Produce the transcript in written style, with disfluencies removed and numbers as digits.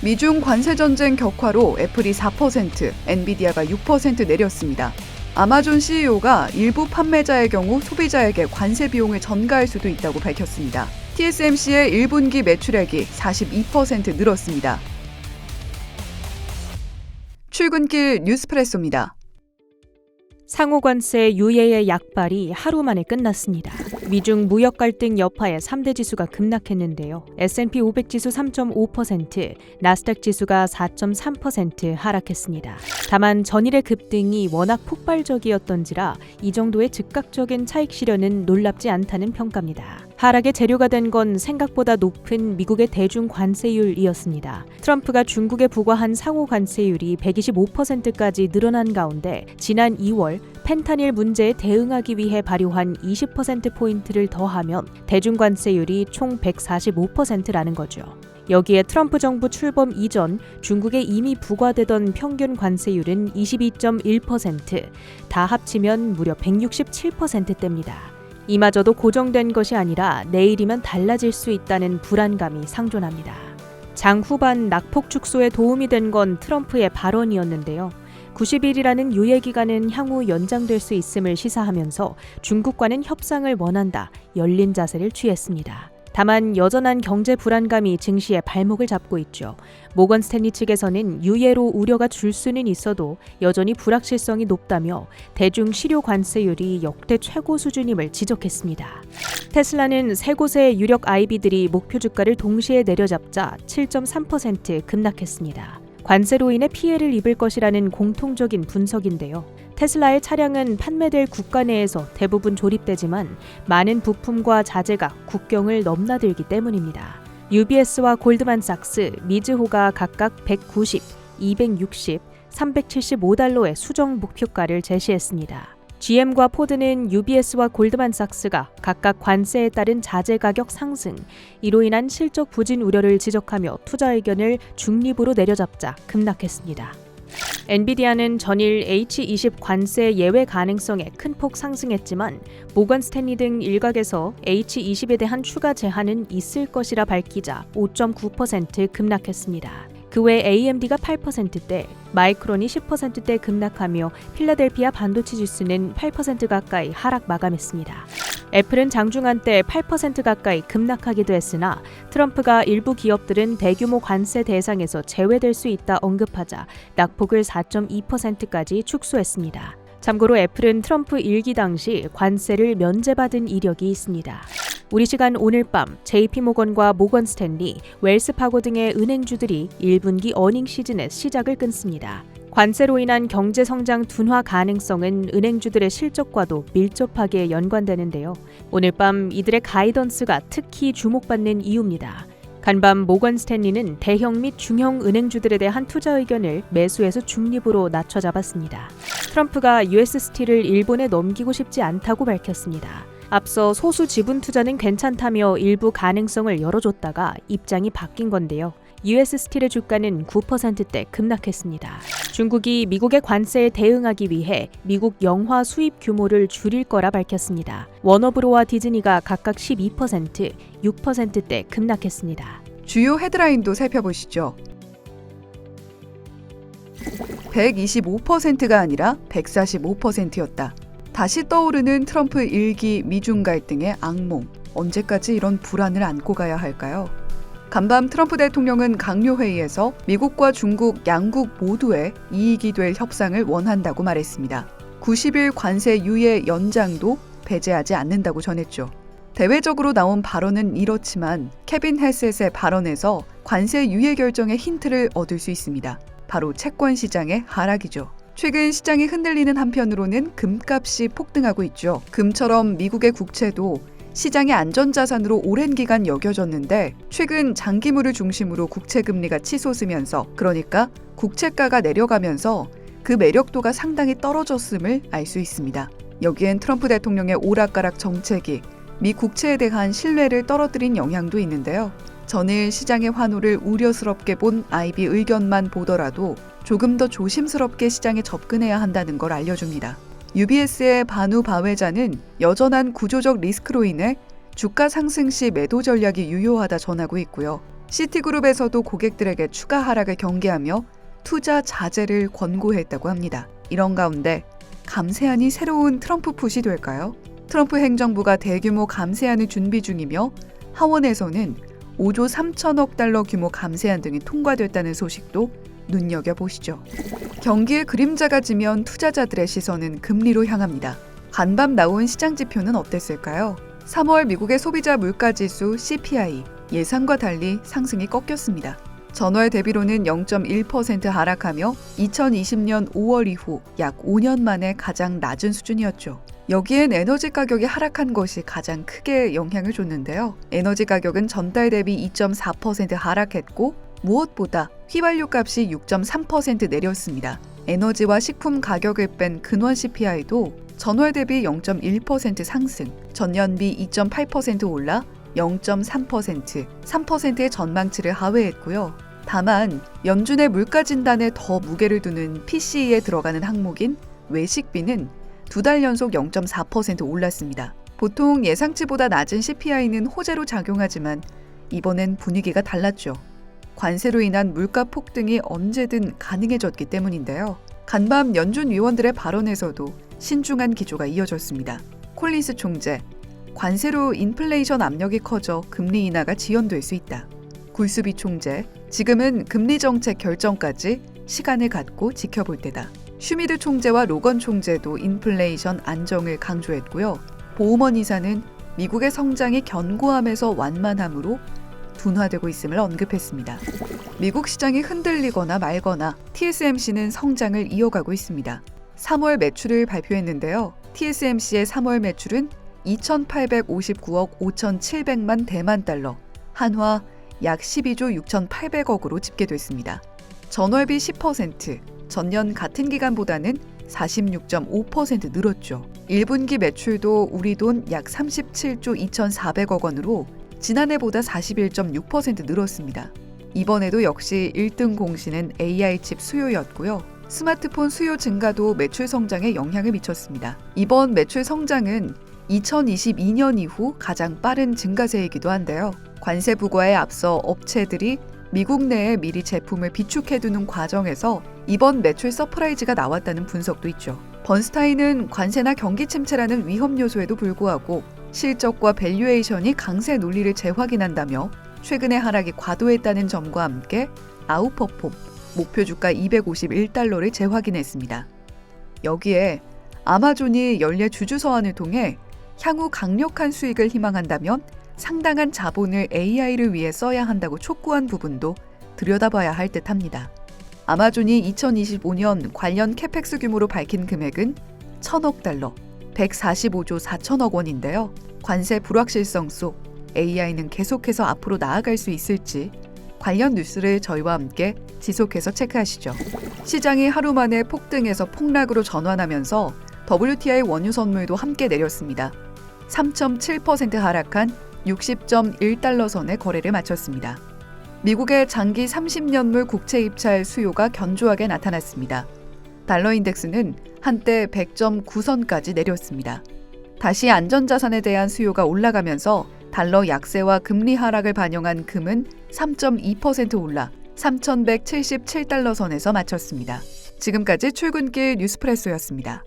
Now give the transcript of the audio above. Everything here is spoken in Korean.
미중 관세 전쟁 격화로 애플이 4%, 엔비디아가 6% 내렸습니다. 아마존 CEO가 일부 판매자의 경우 소비자에게 관세 비용을 전가할 수도 있다고 밝혔습니다. TSMC의 1분기 매출액이 42% 늘었습니다. 출근길 뉴스프레소입니다. 상호관세 유예의 약발이 하루 만에 끝났습니다. 미중 무역 갈등 여파에 3대 지수가 급락했는데요. S&P 500 지수 3.5%, 나스닥 지수가 4.3% 하락했습니다. 다만 전일의 급등이 워낙 폭발적이었던지라 이 정도의 즉각적인 차익 실현은 놀랍지 않다는 평가입니다. 하락의 재료가 된 건 생각보다 높은 미국의 대중 관세율이었습니다. 트럼프가 중국에 부과한 상호 관세율이 125%까지 늘어난 가운데 지난 2월 펜타닐 문제에 대응하기 위해 발효한 20%포인트를 더하면 대중 관세율이 총 145%라는 거죠. 여기에 트럼프 정부 출범 이전 중국에 이미 부과되던 평균 관세율은 22.1%, 다 합치면 무려 167%대입니다. 이마저도 고정된 것이 아니라 내일이면 달라질 수 있다는 불안감이 상존합니다. 장 후반 낙폭 축소에 도움이 된 건 트럼프의 발언이었는데요. 90일이라는 유예기간은 향후 연장될 수 있음을 시사하면서 중국과는 협상을 원한다, 열린 자세를 취했습니다. 다만 여전한 경제 불안감이 증시의 발목을 잡고 있죠. 모건 스탠리 측에서는 유예로 우려가 줄 수는 있어도 여전히 불확실성이 높다며 대중 실효 관세율이 역대 최고 수준임을 지적했습니다. 테슬라는 세 곳의 유력 IB들이 목표 주가를 동시에 내려잡자 7.3% 급락했습니다. 관세로 인해 피해를 입을 것이라는 공통적인 분석인데요. 테슬라의 차량은 판매될 국가 내에서 대부분 조립되지만 많은 부품과 자재가 국경을 넘나들기 때문입니다. UBS와 골드만삭스, 미즈호가 각각 190, 260, 375달러의 수정 목표가를 제시했습니다. GM과 포드는 UBS와 골드만삭스가 각각 관세에 따른 자재 가격 상승, 이로 인한 실적 부진 우려를 지적하며 투자 의견을 중립으로 내려잡자 급락했습니다. 엔비디아는 전일 H20 관세 예외 가능성에 큰 폭 상승했지만 모건 스탠리 등 일각에서 H20에 대한 추가 제한은 있을 것이라 밝히자 5.9% 급락했습니다. 그 외 AMD가 8%대, 마이크론이 10%대 급락하며 필라델피아 반도체 지수는 8% 가까이 하락 마감했습니다. 애플은 장중 한때 8% 가까이 급락하기도 했으나 트럼프가 일부 기업들은 대규모 관세 대상에서 제외될 수 있다 언급하자 낙폭을 4.2%까지 축소했습니다. 참고로 애플은 트럼프 일기 당시 관세를 면제받은 이력이 있습니다. 우리 시간 오늘 밤 JP모건과 모건 스탠리, 웰스파고 등의 은행주들이 1분기 어닝 시즌의 시작을 끊습니다. 관세로 인한 경제 성장 둔화 가능성은 은행주들의 실적과도 밀접하게 연관되는데요. 오늘 밤 이들의 가이던스가 특히 주목받는 이유입니다. 간밤 모건 스탠리는 대형 및 중형 은행주들에 대한 투자 의견을 매수에서 중립으로 낮춰잡았습니다. 트럼프가 US 스틸을 일본에 넘기고 싶지 않다고 밝혔습니다. 앞서 소수 지분 투자는 괜찮다며 일부 가능성을 열어줬다가 입장이 바뀐 건데요. US 스틸의 주가는 9%대 급락했습니다. 중국이 미국의 관세에 대응하기 위해 미국 영화 수입 규모를 줄일 거라 밝혔습니다. 워너브로와 디즈니가 각각 12%, 6%대 급락했습니다. 주요 헤드라인도 살펴보시죠. 125%가 아니라 145%였다. 다시 떠오르는 트럼프 일기 미중 갈등의 악몽. 언제까지 이런 불안을 안고 가야 할까요? 간밤 트럼프 대통령은 강요회의에서 미국과 중국 양국 모두의 이익이 될 협상을 원한다고 말했습니다. 90일 관세 유예 연장도 배제하지 않는다고 전했죠. 대외적으로 나온 발언은 이렇지만 케빈 헤셋의 발언에서 관세 유예 결정의 힌트를 얻을 수 있습니다. 바로 채권 시장의 하락이죠. 최근 시장이 흔들리는 한편으로는 금값이 폭등하고 있죠. 금처럼 미국의 국채도 시장의 안전자산으로 오랜 기간 여겨졌는데 최근 장기물을 중심으로 국채금리가 치솟으면서, 그러니까 국채가가 내려가면서 그 매력도가 상당히 떨어졌음을 알 수 있습니다. 여기엔 트럼프 대통령의 오락가락 정책이 미 국채에 대한 신뢰를 떨어뜨린 영향도 있는데요. 전일 시장의 환호를 우려스럽게 본 IB 의견만 보더라도 조금 더 조심스럽게 시장에 접근해야 한다는 걸 알려줍니다. UBS의 바누 바웨자는 여전한 구조적 리스크로 인해 주가 상승 시 매도 전략이 유효하다 전하고 있고요. 시티그룹에서도 고객들에게 추가 하락을 경계하며 투자 자제를 권고했다고 합니다. 이런 가운데 감세안이 새로운 트럼프 푸시 될까요? 트럼프 행정부가 대규모 감세안을 준비 중이며 하원에서는 5조 3천억 달러 규모 감세안 등이 통과됐다는 소식도 눈여겨보시죠. 경기의 그림자가 지면 투자자들의 시선은 금리로 향합니다. 간밤 나온 시장 지표는 어땠을까요? 3월 미국의 소비자 물가지수 CPI 예상과 달리 상승이 꺾였습니다. 전월 대비로는 0.1% 하락하며 2020년 5월 이후 약 5년 만에 가장 낮은 수준이었죠. 여기엔 에너지 가격이 하락한 것이 가장 크게 영향을 줬는데요. 에너지 가격은 전달 대비 2.4% 하락했고 무엇보다 휘발유 값이 6.3% 내렸습니다. 에너지와 식품 가격을 뺀 근원 CPI도 전월 대비 0.1% 상승, 전년비 2.8% 올라 0.3%, 3%의 전망치를 하회했고요. 다만 연준의 물가 진단에 더 무게를 두는 PCE에 들어가는 항목인 외식비는 2달 연속 0.4% 올랐습니다. 보통 예상치보다 낮은 CPI는 호재로 작용하지만 이번엔 분위기가 달랐죠. 관세로 인한 물가 폭등이 언제든 가능해졌기 때문인데요. 간밤 연준 위원들의 발언에서도 신중한 기조가 이어졌습니다. 콜린스 총재, 관세로 인플레이션 압력이 커져 금리 인하가 지연될 수 있다. 굴수비 총재, 지금은 금리 정책 결정까지 시간을 갖고 지켜볼 때다. 슈미드 총재와 로건 총재도 인플레이션 안정을 강조했고요. 보우먼 이사는 미국의 성장이 견고함에서 완만함으로 둔화되고 있음을 언급했습니다. 미국 시장이 흔들리거나 말거나 TSMC는 성장을 이어가고 있습니다. 3월 매출을 발표했는데요. TSMC의 3월 매출은 2,859억 5,700만 대만 달러, 한화 약 12조 6,800억으로 집계됐습니다. 전월비 10%, 전년 같은 기간보다는 46.5% 늘었죠. 1분기 매출도 우리 돈 약 37조 2,400억 원으로 지난해보다 41.6% 늘었습니다. 이번에도 역시 1등 공신은 AI 칩 수요였고요. 스마트폰 수요 증가도 매출 성장에 영향을 미쳤습니다. 이번 매출 성장은 2022년 이후 가장 빠른 증가세이기도 한데요. 관세 부과에 앞서 업체들이 미국 내에 미리 제품을 비축해두는 과정에서 이번 매출 서프라이즈가 나왔다는 분석도 있죠. 번스타인은 관세나 경기 침체라는 위험 요소에도 불구하고 실적과 밸류에이션이 강세 논리를 재확인한다며 최근의 하락이 과도했다는 점과 함께 아웃퍼폼, 목표 주가 251달러를 재확인했습니다. 여기에 아마존이 연례 주주 서한을 통해 향후 강력한 수익을 희망한다면 상당한 자본을 AI를 위해 써야 한다고 촉구한 부분도 들여다봐야 할 듯합니다. 아마존이 2025년 관련 캐펙스 규모로 밝힌 금액은 1,000억 달러, 145조 4천억 원인데요. 관세 불확실성 속 AI는 계속해서 앞으로 나아갈 수 있을지 관련 뉴스를 저희와 함께 지속해서 체크하시죠. 시장이 하루 만에 폭등에서 폭락으로 전환하면서 WTI 원유 선물도 함께 내렸습니다. 3.7% 하락한 60.1달러 선에 거래를 마쳤습니다. 미국의 장기 30년물 국채 입찰 수요가 견조하게 나타났습니다. 달러 인덱스는 한때 100.9선까지 내렸습니다. 다시 안전자산에 대한 수요가 올라가면서 달러 약세와 금리 하락을 반영한 금은 3.2% 올라 3,177달러 선에서 마쳤습니다. 지금까지 출근길 뉴스프레소였습니다.